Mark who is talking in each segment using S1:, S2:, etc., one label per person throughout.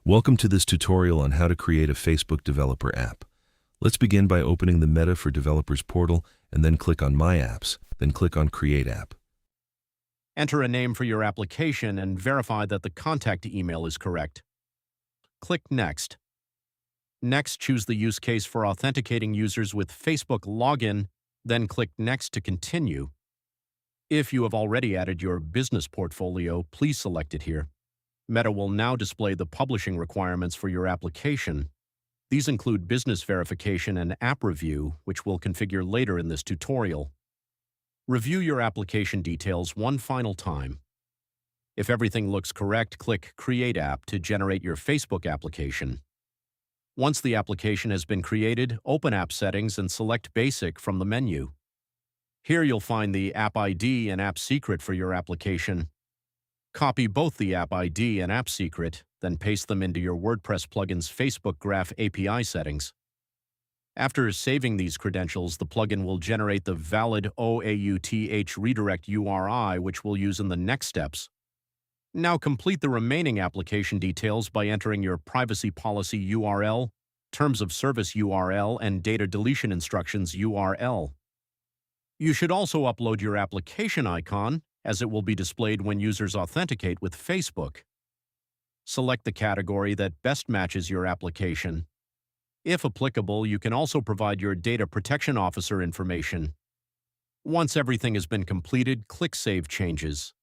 S1: Welcome to this tutorial on how to create a Facebook developer app. Let's begin by opening the Meta for Developers portal and then click on My Apps, then click on Create App.
S2: Enter a name for your application and verify that the contact email is correct. Click Next. Next, choose the use case for authenticating users with Facebook login, then click Next to continue. If you have already added your business portfolio, please select it here. Meta will now display the publishing requirements for your application. These include business verification and app review, which we'll configure later in this tutorial. Review your application details one final time. If everything looks correct, click Create App to generate your Facebook application. Once the application has been created, open App Settings and select Basic from the menu. Here you'll find the App ID and App Secret for your application. Copy both the App ID and App Secret, then paste them into your WordPress plugin's Facebook Graph API settings. After saving these credentials, the plugin will generate the valid OAuth redirect URI, which we'll use in the next steps. Now complete the remaining application details by entering your privacy policy URL, terms of service URL, and data deletion instructions URL. You should also upload your application icon, as it will be displayed when users authenticate with Facebook. Select the category that best matches your application. If applicable, you can also provide your Data Protection Officer information. Once everything has been completed, click Save Changes.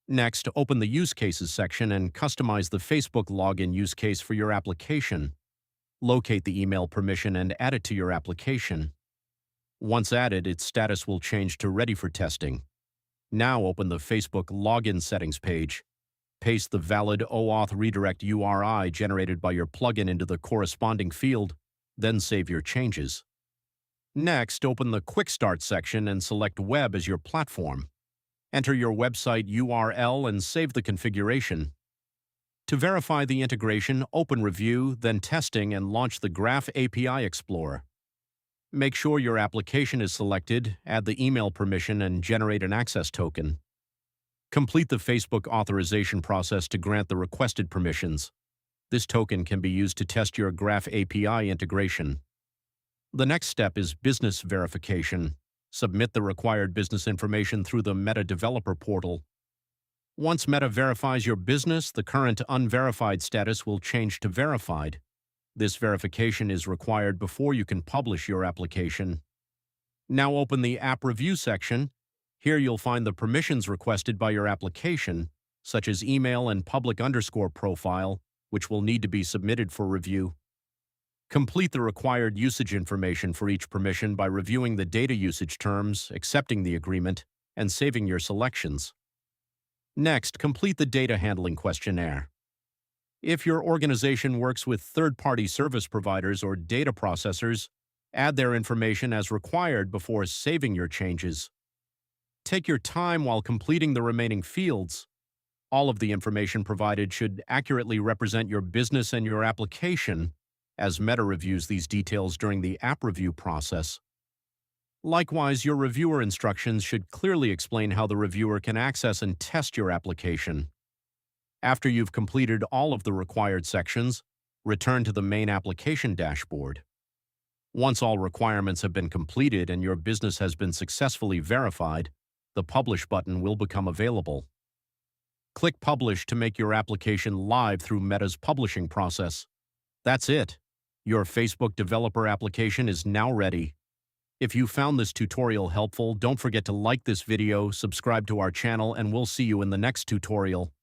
S2: Next, open the Use Cases section and customize the Facebook login use case for your application. Locate the email permission and add it to your application. Once added, its status will change to Ready for Testing. Now open the Facebook Login Settings page. Paste the valid OAuth redirect URI generated by your plugin into the corresponding field, then save your changes. Next, open the Quick Start section and select Web as your platform. Enter your website URL and save the configuration. To verify the integration, open Review, then Testing, and launch the Graph API Explorer. Make sure your application is selected, add the email permission, and generate an access token. Complete the Facebook authorization process to grant the requested permissions. This token can be used to test your Graph API integration. The next step is business verification. Submit the required business information through the Meta Developer portal. Once Meta verifies your business, the current unverified status will change to verified. This verification is required before you can publish your application. Now open the App Review section. Here you'll find the permissions requested by your application, such as email and public_profile, which will need to be submitted for review. Complete the required usage information for each permission by reviewing the data usage terms, accepting the agreement, and saving your selections. Next, complete the data handling questionnaire. If your organization works with third-party service providers or data processors, add their information as required before saving your changes. Take your time while completing the remaining fields. All of the information provided should accurately represent your business and your application, as Meta reviews these details during the app review process. Likewise, your reviewer instructions should clearly explain how the reviewer can access and test your application. After you've completed all of the required sections, return to the main application dashboard. Once all requirements have been completed and your business has been successfully verified, the Publish button will become available. Click Publish to make your application live through Meta's publishing process. That's it. Your Facebook developer application is now ready. If you found this tutorial helpful, don't forget to like this video, subscribe to our channel, and we'll see you in the next tutorial.